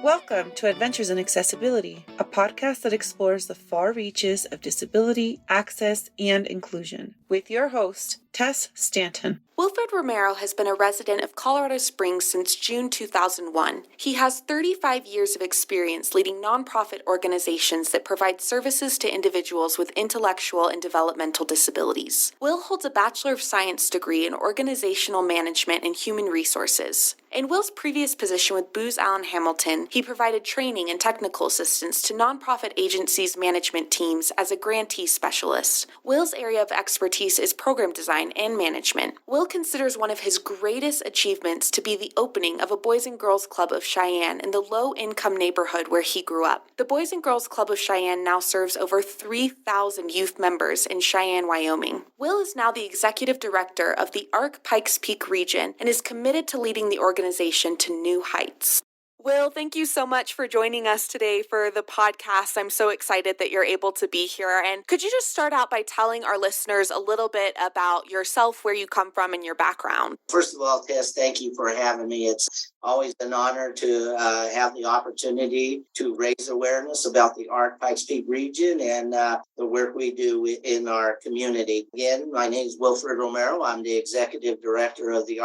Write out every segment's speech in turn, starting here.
Welcome to Adventures in Accessibility, a podcast that explores the far reaches of disability, access, and inclusion, with your host, Tess Stanton. Wilfred Romero has been a resident of Colorado Springs since June 2001. He has 35 years of experience leading nonprofit organizations that provide services to individuals with intellectual and developmental disabilities. Will holds a Bachelor of Science degree in Organizational Management and Human Resources. In Will's previous position with Booz Allen Hamilton, he provided training and technical assistance to nonprofit agencies' management teams as a Grantee Specialist. Will's area of expertise is program design and management. Will considers one of his greatest achievements to be the opening of a Boys and Girls Club of Cheyenne in the low-income neighborhood where he grew up. The Boys and Girls Club of Cheyenne now serves over 3,000 youth members in Cheyenne, Wyoming. Will is now the executive director of the Pikes Peak region and is committed to leading the organization to new heights. Will, thank you so much for joining us today for the podcast. I'm so excited that you're able to be here. And could you just start out by telling our listeners a little bit about yourself, where you come from, and your background? First of all, Tess, thank you for having me. It's always an honor to have the opportunity to raise awareness about the Pikes Peak region and the work we do in our community. Again, my name is Wilfred Romero. I'm the executive director of the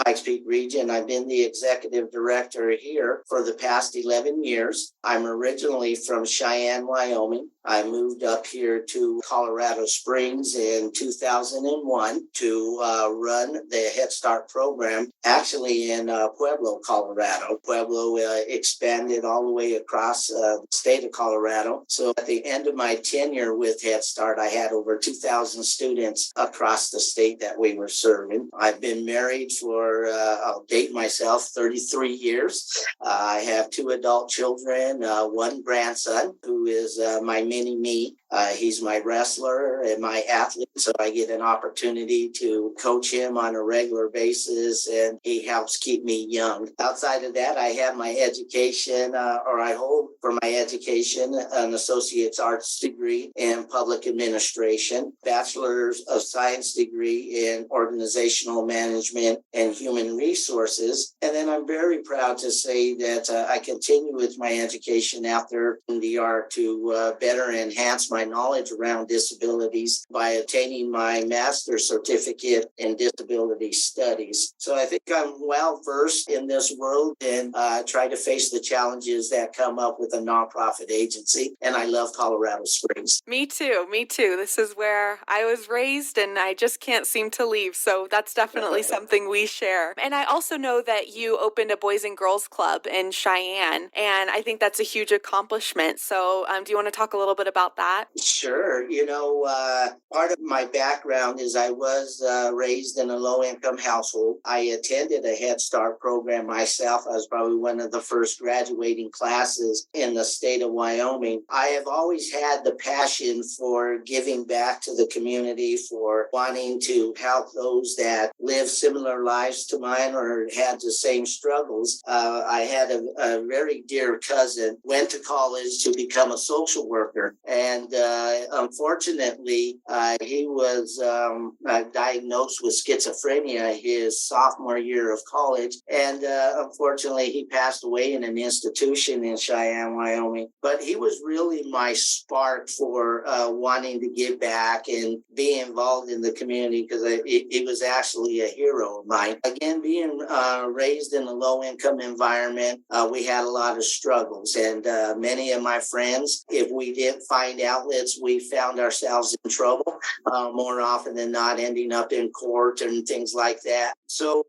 Pikes Peak region. I've been the executive director here for the past 11 years. I'm originally from Cheyenne, Wyoming. I moved up here to Colorado Springs in 2001 to run the Head Start program, actually in Pueblo, Colorado. Pueblo expanded all the way across the state of Colorado. So at the end of my tenure with Head Start, I had over 2,000 students across the state that we were serving. I've been married for, I'll date myself, 33 years. I have 2 adult children, 1 grandson who is my mini-me. He's my wrestler and my athlete, so I get an opportunity to coach him on a regular basis, and he helps keep me young. Outside of that, I have my education, I hold for my education an Associate's Arts degree in Public Administration, Bachelor of Science degree in Organizational Management and Human Resources, and then I'm very proud to say that I continue with my education after the art to better enhance my knowledge around disabilities by attaining my master's certificate in disability studies. So I think I'm well versed in this world and try to face the challenges that come up with a nonprofit agency. And I love Colorado Springs. Me too. This is where I was raised and I just can't seem to leave. So that's definitely something we share. And I also know that you opened a Boys and Girls Club in Cheyenne, and I think that's a huge accomplishment. So do you want to talk a little bit about that? Sure. Part of my background is I was raised in a low-income household. I attended a Head Start program myself. I was probably one of the first graduating classes in the state of Wyoming. I have always had the passion for giving back to the community, for wanting to help those that live similar lives to mine or had the same struggles. I had a very dear cousin, went to college to become a social worker, and unfortunately, he was diagnosed with schizophrenia his sophomore year of college, and unfortunately, he passed away in an institution in Cheyenne, Wyoming. But he was really my spark for wanting to give back and be involved in the community, because he was actually a hero of mine. Again, being raised in a low-income environment, we had a lot of struggles, and many of my friends, if we didn't find outlets, we found ourselves in trouble, more often than not ending up in court and things like that. So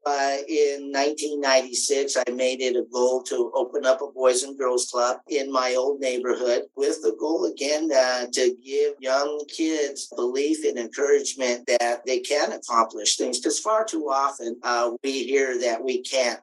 in 1996, I made it a goal to open up a Boys and Girls Club in my old neighborhood, with the goal again to give young kids belief and encouragement that they can accomplish things. Because far too often we hear that we can't,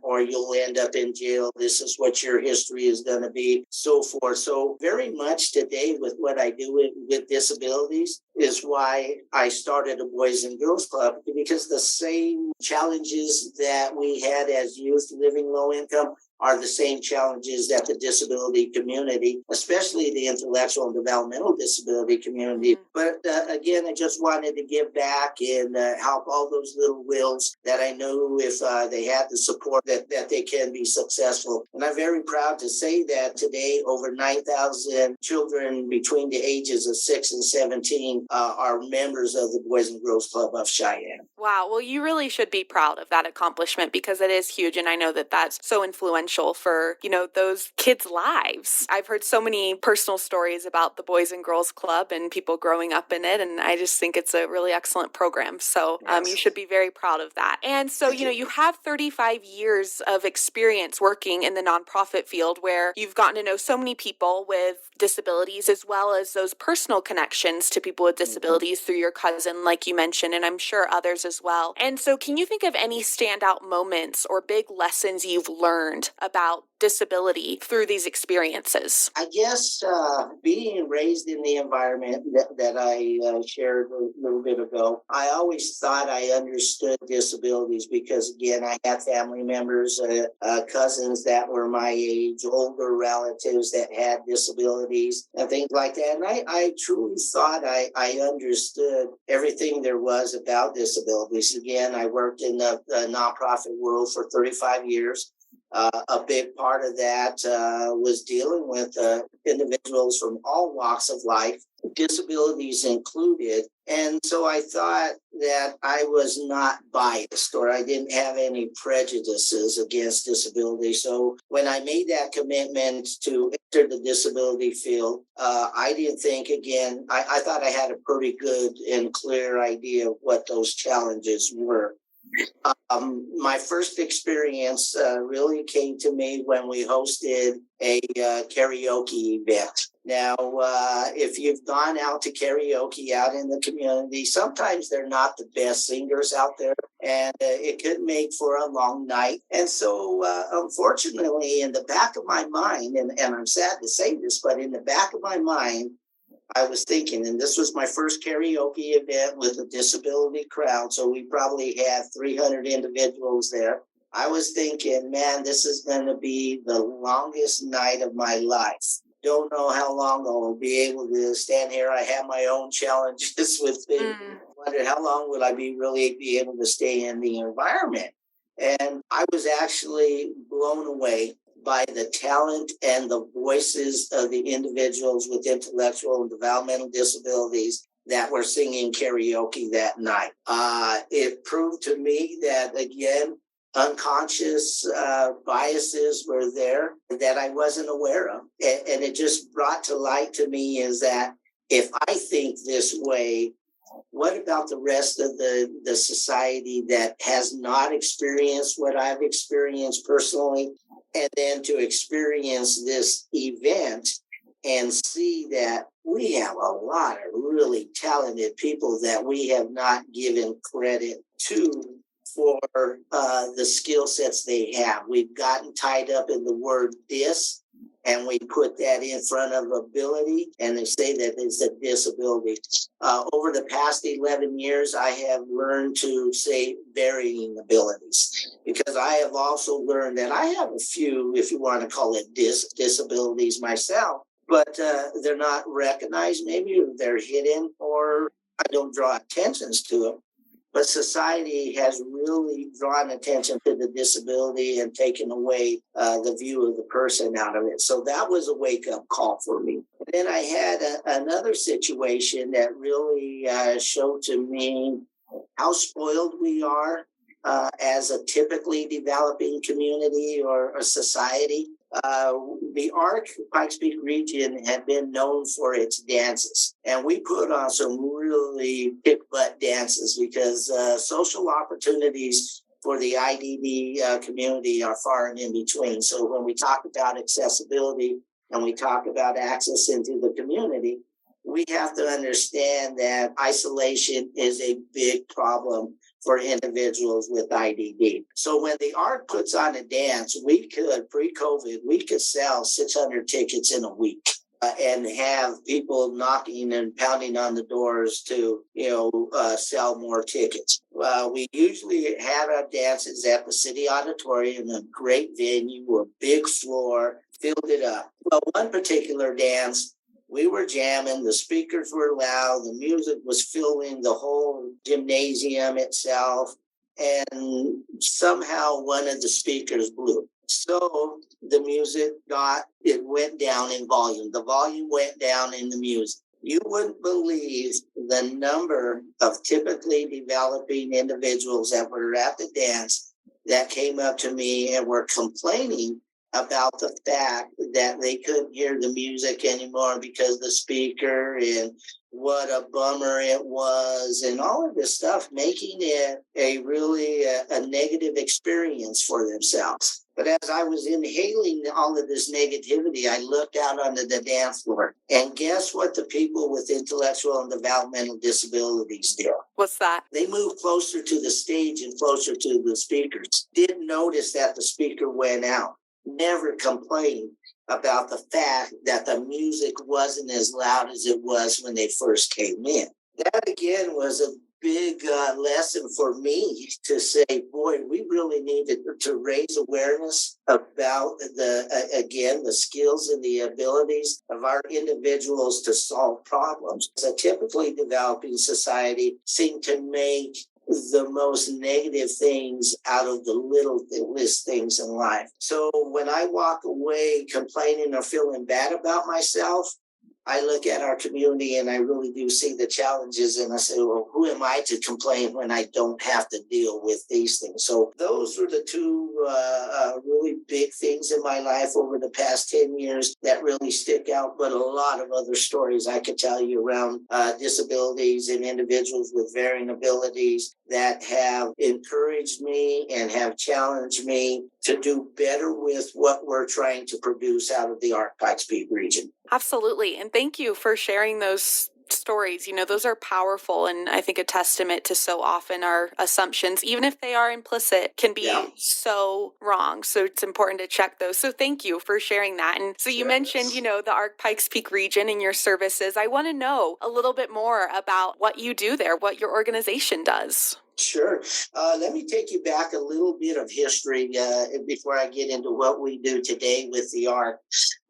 or you'll end up in jail. This is what your history is going to be, so forth. So very much today with what I do with disabilities, is why I started a Boys and Girls Club, because the same challenges that we had as youth living low income are the same challenges that the disability community, especially the intellectual and developmental disability community. But again, I just wanted to give back and help all those little wills that I knew if they had the support that they can be successful. And I'm very proud to say that today over 9,000 children between the ages of 6 and 17 are members of the Boys and Girls Club of Cheyenne. Wow. Well, you really should be proud of that accomplishment because it is huge. And I know that that's so influential for, those kids' lives. I've heard so many personal stories about the Boys and Girls Club and people growing up in it. And I just think it's a really excellent program. So you should be very proud of that. And so, you have 35 years of experience working in the nonprofit field where you've gotten to know so many people with disabilities as well as those personal connections to people with disabilities through your cousin, like you mentioned, and I'm sure others as well. And so can you think of any standout moments or big lessons you've learned about disability through these experiences? I guess being raised in the environment that I shared a little bit ago, I always thought I understood disabilities because, again, I had family members, cousins that were my age, older relatives that had disabilities and things like that. And I truly thought I understood everything there was about disabilities. Again, I worked in the nonprofit world for 35 years. A big part of that was dealing with individuals from all walks of life, disabilities included. And so I thought that I was not biased or I didn't have any prejudices against disability. So when I made that commitment to enter the disability field, I didn't think, again, I thought I had a pretty good and clear idea of what those challenges were. My first experience really came to me when we hosted a karaoke event. Now, if you've gone out to karaoke out in the community, sometimes they're not the best singers out there, and it could make for a long night. And so, unfortunately, in the back of my mind, and I'm sad to say this, but in the back of my mind, I was thinking, and this was my first karaoke event with a disability crowd, so we probably had 300 individuals there. I was thinking, man, this is going to be the longest night of my life. Don't know how long I'll be able to stand here. I have my own challenges with things. Wondered how long would I really be able to stay in the environment? And I was actually blown away by the talent and the voices of the individuals with intellectual and developmental disabilities that were singing karaoke that night. It proved to me that, again, unconscious biases were there that I wasn't aware of. And it just brought to light to me is that if I think this way, what about the rest of the society that has not experienced what I've experienced personally? And then to experience this event and see that we have a lot of really talented people that we have not given credit to for the skill sets they have. We've gotten tied up in the word dis, and we put that in front of ability, and they say that it's a disability. Over the past 11 years, I have learned to say varying abilities, because I have also learned that I have a few, if you want to call it disabilities myself, but they're not recognized, maybe they're hidden, or I don't draw attentions to them. But society has really drawn attention to the disability and taken away the view of the person out of it. So that was a wake-up call for me. And then I had another situation that really showed to me how spoiled we are as a typically developing community or a society. The ARC, Pikes Peak region, had been known for its dances. And we put on some really kick-butt dances because social opportunities for the IDD community are far and in between. So when we talk about accessibility and we talk about access into the community, we have to understand that isolation is a big problem for individuals with IDD. So when the ARC puts on a dance, we could, pre-COVID, we could sell 600 tickets in a week. and have people knocking and pounding on the doors to, sell more tickets. We usually had our dances at the city auditorium, a great venue, a big floor, filled it up. Well, one particular dance, we were jamming, the speakers were loud, the music was filling the whole gymnasium itself, and somehow one of the speakers blew. So the music went down in volume. The volume went down in the music. You wouldn't believe the number of typically developing individuals that were at the dance that came up to me and were complaining about the fact that they couldn't hear the music anymore because the speaker, and what a bummer it was, and all of this stuff, making it a really a negative experience for themselves. But as I was inhaling all of this negativity, I looked out onto the dance floor, and guess what the people with intellectual and developmental disabilities did? What's that? They moved closer to the stage and closer to the speakers. Didn't notice that the speaker went out. Never complained about the fact that the music wasn't as loud as it was when they first came in. That again was a big lesson for me to say, boy, we really needed to raise awareness about the skills and the abilities of our individuals to solve problems. A typically developing society seemed to make the most negative things out of the littlest things in life. So when I walk away complaining or feeling bad about myself, I look at our community and I really do see the challenges, and I say, well, who am I to complain when I don't have to deal with these things? So those were the two really big things in my life over the past 10 years that really stick out, but a lot of other stories I could tell you around disabilities and individuals with varying abilities that have encouraged me and have challenged me to do better with what we're trying to produce out of the Pikes Peak region. Absolutely. And thank you for sharing those stories. Those are powerful, and I think a testament to so often our assumptions, even if they are implicit, can be so wrong. So it's important to check those. So thank you for sharing that. And so you mentioned, the Pikes Peak region and your services. I want to know a little bit more about what you do there, what your organization does. Sure. Let me take you back a little bit of history before I get into what we do today with the ARC.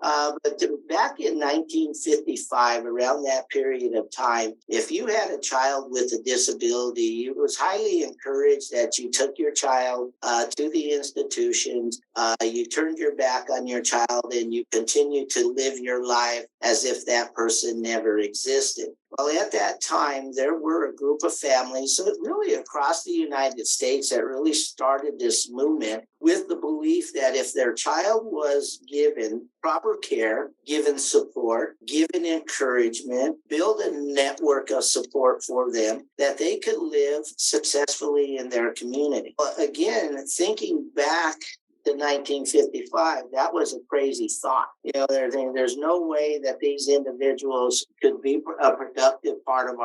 But back in 1955, around that period of time, if you had a child with a disability, it was highly encouraged that you took your child to the institutions, you turned your back on your child, and you continued to live your life as if that person never existed. Well, at that time, there were a group of families, so really across the United States, that really started this movement with the belief that if their child was given proper care, given support, given encouragement, build a network of support for them, that they could live successfully in their community. But again, thinking back to 1955, that was a crazy thought. There's no way that these individuals could be a productive part of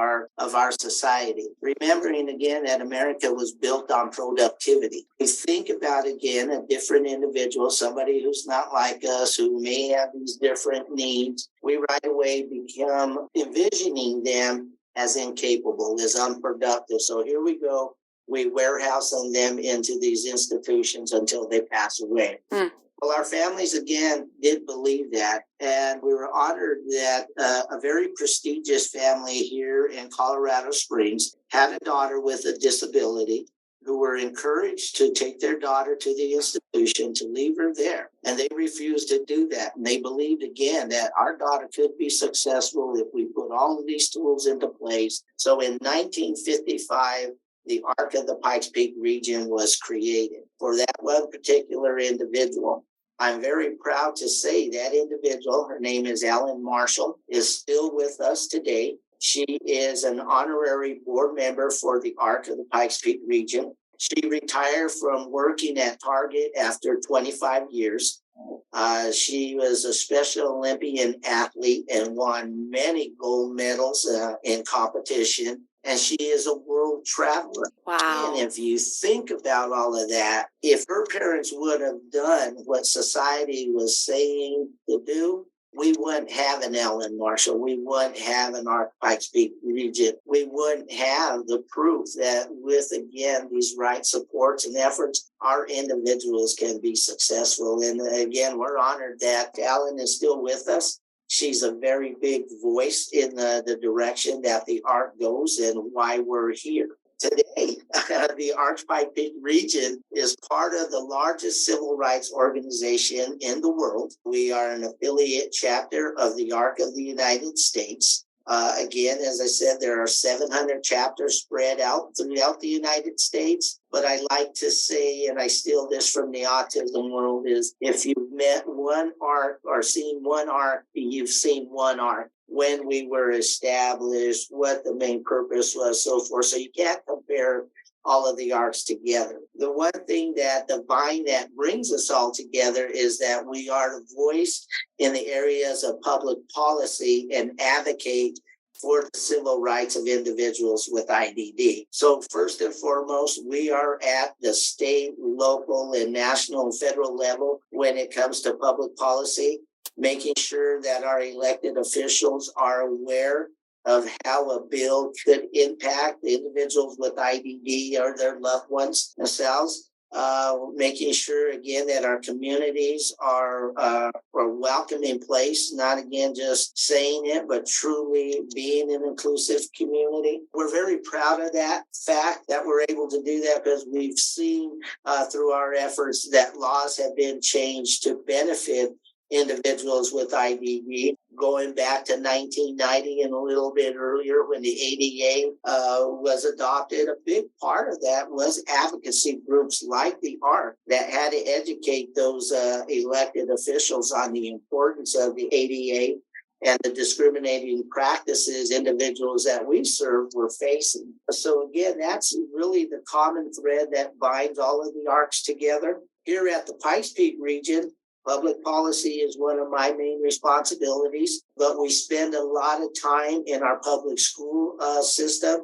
our society. Remembering again that America was built on productivity. We think about again a different individual, somebody who's not like us, who may have these different needs. We right away become envisioning them as incapable, as unproductive. So here we go. We warehouse them into these institutions until they pass away. Well, our families, again, did believe that. And we were honored that a very prestigious family here in Colorado Springs had a daughter with a disability who were encouraged to take their daughter to the institution, to leave her there. And they refused to do that. And they believed, again, that our daughter could be successful if we put all of these tools into place. So in 1955, the ARC of the Pikes Peak region was created for that one particular individual. I'm very proud to say that individual, her name is Ellen Marshall, is still with us today. She is an honorary board member for the ARC of the Pikes Peak region. She retired from working at Target after 25 years. She was a Special Olympian athlete and won many gold medals in competition. And she is a world traveler. Wow. And if you think about all of that, if her parents would have done what society was saying to do, we wouldn't have an Ellen Marshall. We wouldn't have an Arc Pikes Peak region. We wouldn't have the proof that with, again, these right supports and efforts, our individuals can be successful. And again, we're honored that Ellen is still with us. She's a very big voice in the direction that the ARC goes and why we're here. Today, the Arc Pikes Peak region is part of the largest civil rights organization in the world. We are an affiliate chapter of the ARC of the United States. Again, as I said, there are 700 chapters spread out throughout the United States. But I like to say, and I steal this from the autism world, is if you've met one ARC or seen one ARC, you've seen one ARC. When we were established, what the main purpose was, so forth. So you can't compare all of the ARCs together. The one thing that the vine that brings us all together is that we are the voice in the areas of public policy and advocate for the civil rights of individuals with IDD. So first and foremost, we are at the state, local, and national and federal level when it comes to public policy, making sure that our elected officials are aware of how a bill could impact individuals with IDD or their loved ones themselves. Making sure, again, that our communities are a welcoming place, not, again, just saying it, but truly being an inclusive community. We're very proud of that fact that we're able to do that because we've seen through our efforts that laws have been changed to benefit individuals with IDD, going back to 1990 and a little bit earlier when the ADA was adopted. A big part of that was advocacy groups like the ARC that had to educate those elected officials on the importance of the ADA and the discriminating practices individuals that we serve were facing. So again, that's really the common thread that binds all of the ARCs together. Here at the Pikes Peak region, public policy is one of my main responsibilities, but we spend a lot of time in our public school system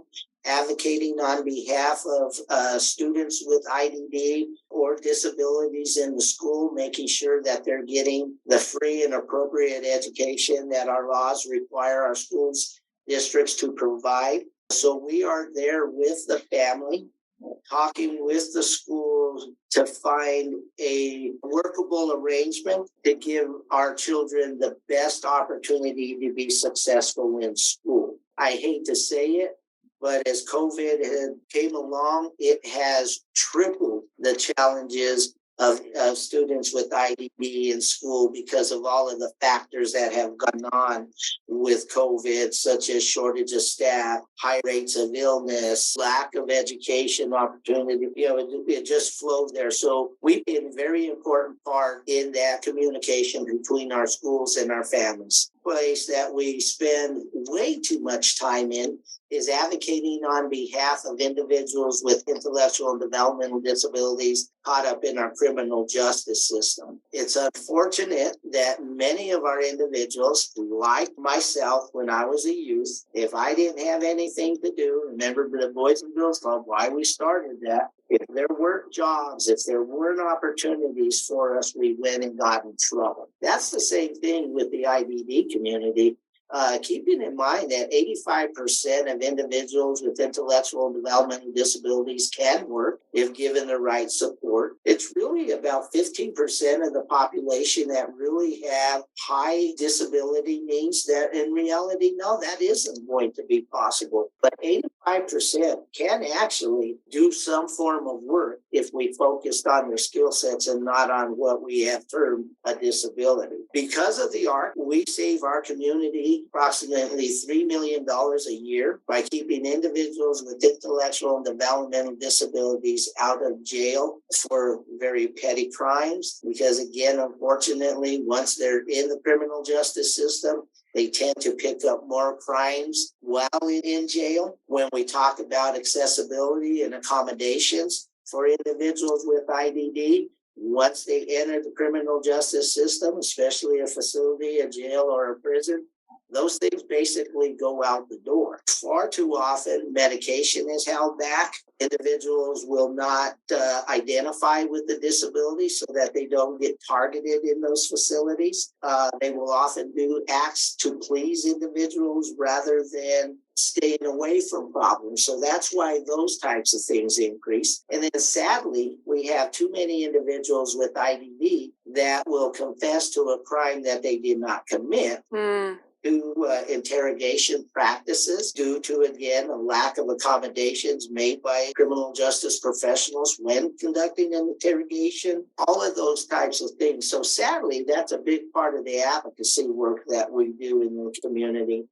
advocating on behalf of students with IDD or disabilities in the school, making sure that they're getting the free and appropriate education that our laws require our schools districts to provide. So we are there with the family, talking with the schools to find a workable arrangement to give our children the best opportunity to be successful in school. I hate to say it, but as COVID came along, it has tripled the challenges of students with IDD in school because of all of the factors that have gone on with COVID, such as shortage of staff, high rates of illness, lack of education opportunity. It just flowed there. So we've been a very important part in that communication between our schools and our families. Place that we spend way too much time in is advocating on behalf of individuals with intellectual and developmental disabilities caught up in our criminal justice system. It's unfortunate that many of our individuals, like myself when I was a youth, if I didn't have anything to do, remember the Boys and Girls Club, why we started that, if there weren't jobs, if there weren't opportunities for us, we went and got in trouble. That's the same thing with the IDD community. Keeping in mind that 85% of individuals with intellectual and developmental disabilities can work if given the right support. It's really about 15% of the population that really have high disability needs that in reality, no, that isn't going to be possible. But 85% can actually do some form of work if we focused on their skill sets and not on what we have termed a disability. Because of the ARC, we save our community approximately $3 million a year by keeping individuals with intellectual and developmental disabilities out of jail for very petty crimes. Because again, unfortunately, once they're in the criminal justice system, they tend to pick up more crimes while in jail. When we talk about accessibility and accommodations for individuals with IDD, once they enter the criminal justice system, especially a facility, a jail, or a prison, those things basically go out the door. Far too often, medication is held back. Individuals will not identify with the disability so that they don't get targeted in those facilities. They will often do acts to please individuals rather than staying away from problems. So that's why those types of things increase. And then sadly, we have too many individuals with IDD that will confess to a crime that they did not commit. To interrogation practices due to, again, a lack of accommodations made by criminal justice professionals when conducting an interrogation, all of those types of things. So sadly, that's a big part of the advocacy work that we do in the community.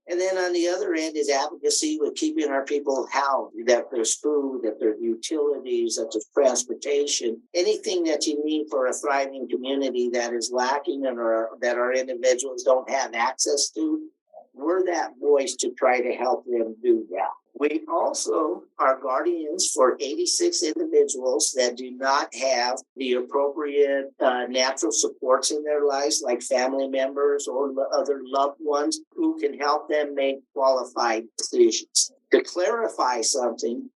And then on the other end is advocacy with keeping our people housed, that there's food, that there's utilities, that there's transportation, anything that you need for a thriving community that is lacking or that our individuals don't have access to. We're that voice to try to help them do that. We also are guardians for 86 individuals that do not have the appropriate natural supports in their lives, like family members or other loved ones who can help them make qualified decisions. To clarify something,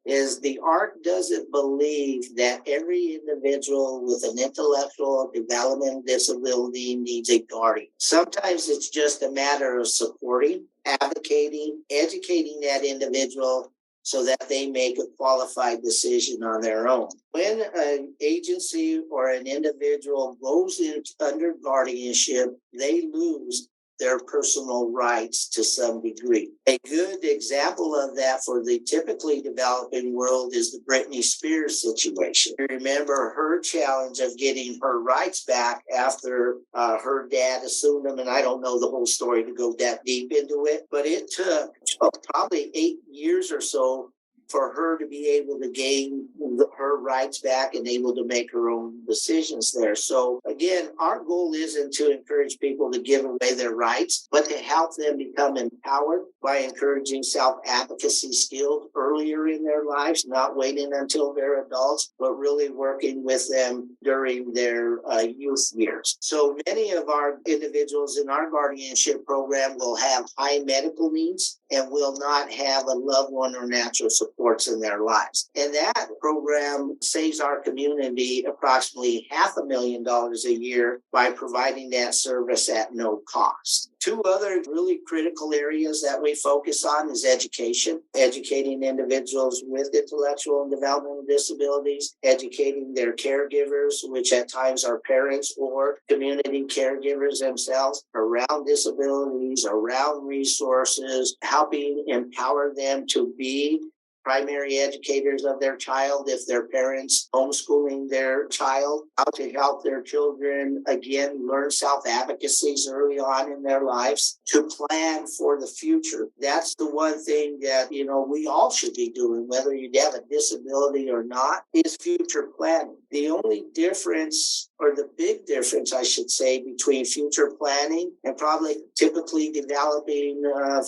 is the ARC doesn't believe that every individual with an intellectual developmental disability needs a guardian. Sometimes it's just a matter of supporting, advocating, educating that individual so that they make a qualified decision on their own. When an agency or an individual goes under guardianship, they lose their personal rights to some degree. A good example of that for the typically developing world is the Britney Spears situation. You remember her challenge of getting her rights back after her dad assumed them, and I don't know the whole story to go that deep into it, but it took probably 8 years or so for her to be able to gain her rights back and able to make her own decisions there. So again, our goal isn't to encourage people to give away their rights, but to help them become empowered by encouraging self-advocacy skills earlier in their lives, not waiting until they're adults, but really working with them during their youth years. So many of our individuals in our guardianship program will have high medical needs and will not have a loved one or natural supports in their lives. And that program saves our community approximately $500,000 a year by providing that service at no cost. Two other really critical areas that we focus on is education, educating individuals with intellectual and developmental disabilities, educating their caregivers, which at times are parents or community caregivers themselves, around disabilities, around resources, helping empower them to be primary educators of their child if their parents homeschooling their child, how to help their children, again, learn self-advocacies early on in their lives, to plan for the future. That's the one thing that, we all should be doing, whether you have a disability or not, is future planning. The only difference, or the big difference, I should say, between future planning and probably typically developing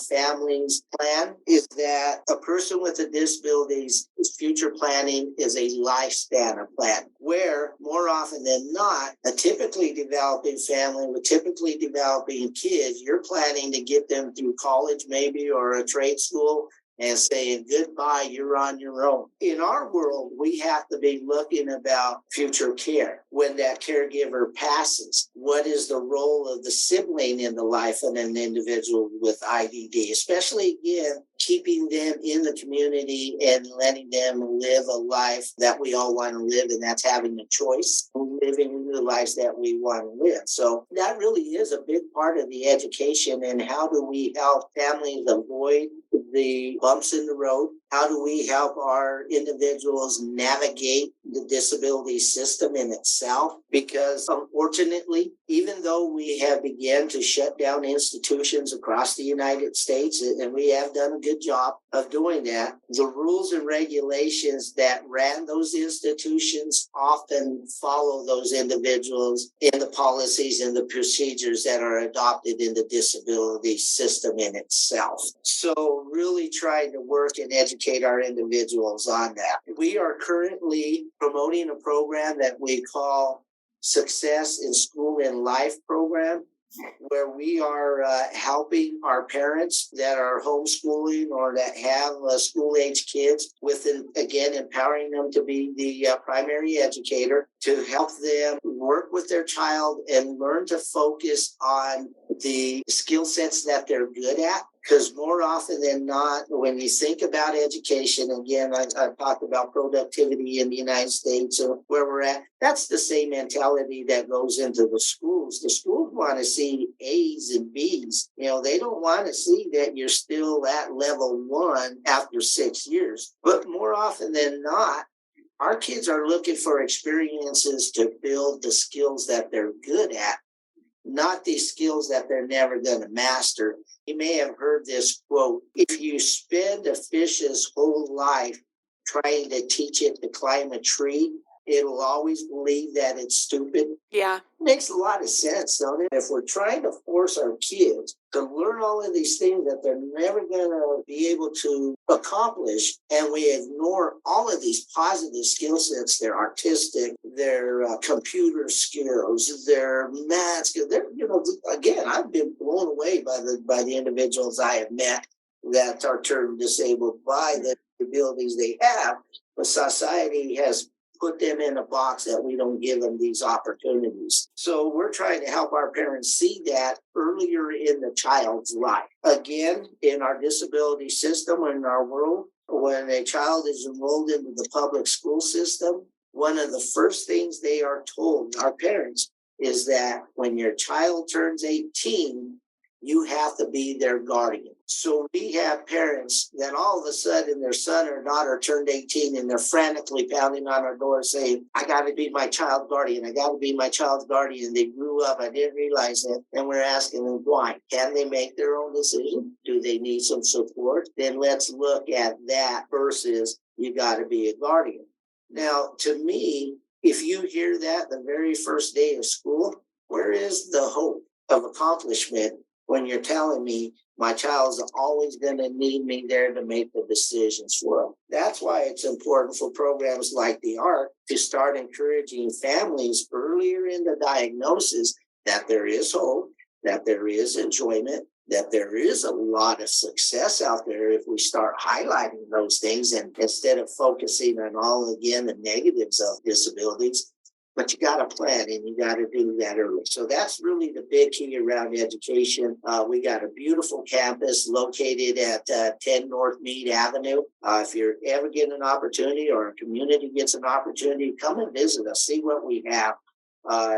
families plan is that a person with a disabilities future planning is a lifespan of plan, where more often than not, a typically developing family with typically developing kids, you're planning to get them through college maybe or a trade school and saying goodbye, you're on your own. In our world, we have to be looking about future care. When that caregiver passes, what is the role of the sibling in the life of an individual with IDD, especially, again, keeping them in the community and letting them live a life that we all want to live, and that's having a choice, living the lives that we want to live. So that really is a big part of the education, and how do we help families avoid the bumps in the road? How do we help our individuals navigate the disability system in itself? Because unfortunately, even though we have begun to shut down institutions across the United States, and we have done a good job of doing that, the rules and regulations that ran those institutions often follow those individuals in the policies and the procedures that are adopted in the disability system in itself. So really trying to work and educate our individuals on that. We are currently promoting a program that we call Success in School and Life program. where we are helping our parents that are homeschooling or that have school-age kids with, again, empowering them to be the primary educator, to help them work with their child and learn to focus on the skill sets that they're good at. Because more often than not, when you think about education, again, I talked about productivity in the United States or where we're at. That's the same mentality that goes into the schools. The schools want to see A's and B's. They don't want to see that you're still at level 1 after 6 years. But more often than not, our kids are looking for experiences to build the skills that they're good at, not these skills that they're never going to master. You may have heard this quote: if you spend a fish's whole life trying to teach it to climb a tree, it'll always believe that it's stupid. Yeah. Makes a lot of sense, don't it? If we're trying to force our kids to learn all of these things that they're never going to be able to accomplish, and we ignore all of these positive skill sets, their artistic, their computer skills, their math skills, again, I've been blown away by the individuals I have met that are term disabled by the abilities they have, but society has put them in a box that we don't give them these opportunities. So we're trying to help our parents see that earlier in the child's life. Again, in our disability system, in our world, when a child is enrolled into the public school system, one of the first things they are told, our parents, is that when your child turns 18, you have to be their guardian. So we have parents that all of a sudden their son or daughter turned 18 and they're frantically pounding on our door saying, I got to be my child's guardian. I got to be my child's guardian. They grew up. I didn't realize it. And we're asking them why. Can they make their own decision? Do they need some support? Then let's look at that versus you got to be a guardian. Now, to me, if you hear that the very first day of school, where is the hope of accomplishment when you're telling me my child's always going to need me there to make the decisions for them? That's why it's important for programs like the ARC to start encouraging families earlier in the diagnosis that there is hope, that there is enjoyment, that there is a lot of success out there if we start highlighting those things, and instead of focusing on all, again, the negatives of disabilities. But you got to plan, and you got to do that early. So that's really the big key around education. We got a beautiful campus located at 10 North Meade Avenue. If you're ever getting an opportunity or a community gets an opportunity, come and visit us, see what we have.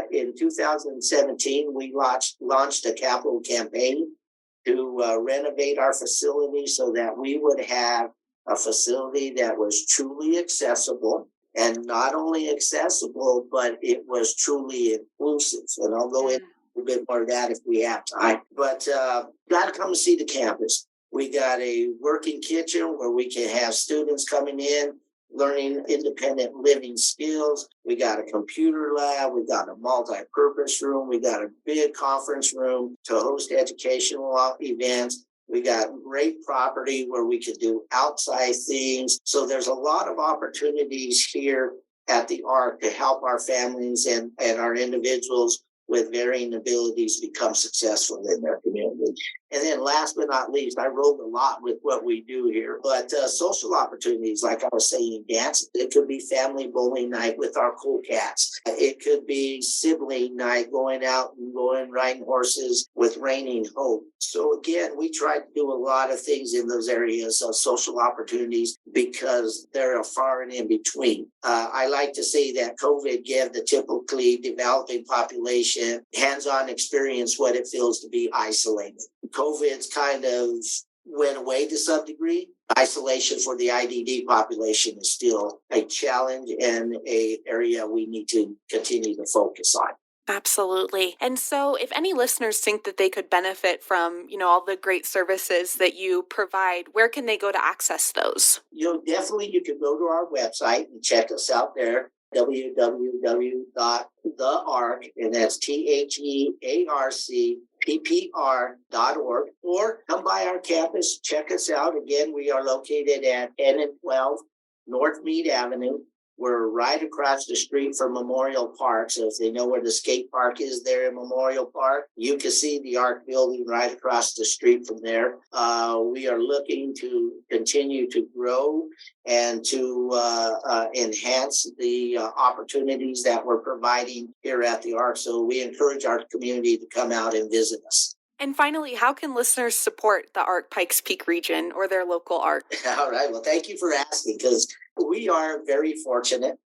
In 2017, we launched a capital campaign to renovate our facility so that we would have a facility that was truly accessible. And not only accessible, but it was truly inclusive. And I'll go into a bit more of that if we have time. But got to come and see the campus. We got a working kitchen where we can have students coming in, learning independent living skills. We got a computer lab. We got a multi-purpose room. We got a big conference room to host educational events. We got great property where we could do outside things. So there's a lot of opportunities here at the ARC to help our families and our individuals with varying abilities become successful in their community. And then last but not least, I rolled a lot with what we do here, but social opportunities, like I was saying, dance. It could be family bowling night with our cool cats. It could be sibling night, going out and going riding horses with Raining Hope. So again, we try to do a lot of things in those areas of social opportunities because they're far and in between. I like to say that COVID gave the typically developing population hands-on experience what it feels to be isolated. COVID's kind of went away to some degree. Isolation for the IDD population is still a challenge and an area we need to continue to focus on. Absolutely. And so if any listeners think that they could benefit from, all the great services that you provide, where can they go to access those? Definitely you can go to our website and check us out there. www.thearc, and that's THEARCPPR.org, or come by our campus, check us out. Again, we are located at 10 and 12 North Meade Avenue. We're right across the street from Memorial Park. So if they know where the skate park is there in Memorial Park, you can see the ARC building right across the street from there. We are looking to continue to grow and to enhance the opportunities that we're providing here at the ARC. So we encourage our community to come out and visit us. And finally, how can listeners support the ARC Pikes Peak region or their local ARC? All right. Well, thank you for asking, because we are very fortunate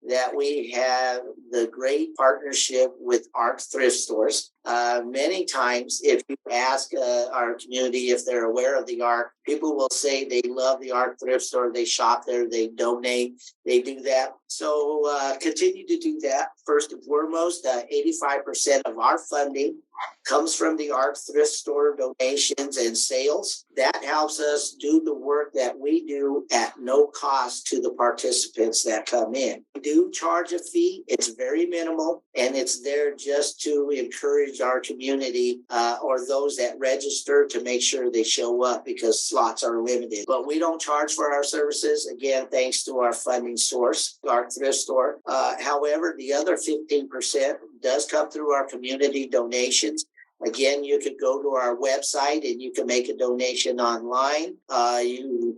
that we have the great partnership with ARC thrift stores. Many times, if you ask our community if they're aware of the ARC, people will say they love the ARC thrift store. They shop there, they donate, they do that. So continue to do that. First and foremost, 85% of our funding comes from the ARC thrift store donations and sales. That helps us do the work that we do at no cost to the participants that come in. We do charge a fee. It's very minimal, and it's there just to encourage our community or those that register to make sure they show up, because slots are limited. But we don't charge for our services, again, thanks to our funding source, ARC thrift store. However, the other 15% does come through our community donations. Again, you could go to our website and you can make a donation online.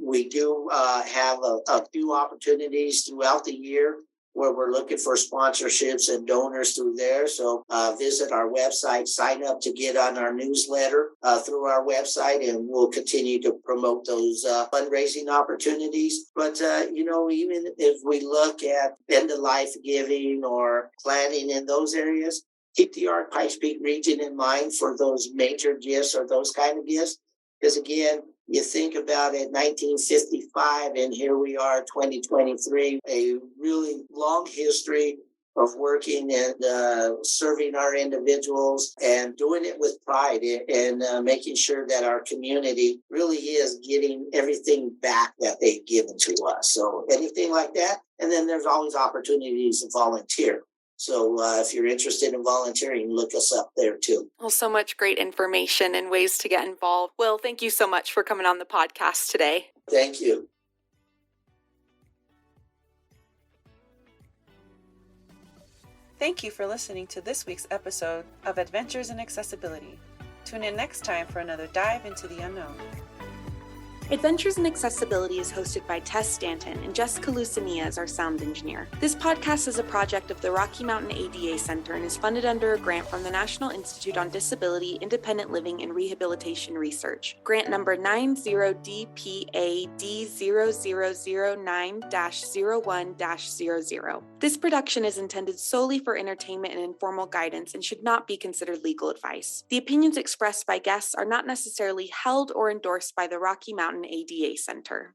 We do have a few opportunities throughout the year where we're looking for sponsorships and donors through there. So visit our website, sign up to get on our newsletter through our website, and we'll continue to promote those fundraising opportunities. But, even if we look at end-of-life giving or planning in those areas, keep the ARC Pikes Peak region in mind for those major gifts or those kind of gifts. Because again, you think about it, 1955, and here we are, 2023, a really long history of working and serving our individuals and doing it with pride and making sure that our community really is getting everything back that they've given to us. So anything like that. And then there's always opportunities to volunteer. So if you're interested in volunteering, look us up there too. Well, so much great information and ways to get involved. Will, thank you so much for coming on the podcast today. Thank you. Thank you for listening to this week's episode of Adventures in Accessibility. Tune in next time for another dive into the unknown. Adventures in Accessibility is hosted by Tess Stanton and Jessica Lucania as our sound engineer. This podcast is a project of the Rocky Mountain ADA Center and is funded under a grant from the National Institute on Disability, Independent Living, and Rehabilitation Research. Grant number 90DPAD0009-01-00. This production is intended solely for entertainment and informal guidance and should not be considered legal advice. The opinions expressed by guests are not necessarily held or endorsed by the Rocky Mountain ADA Center.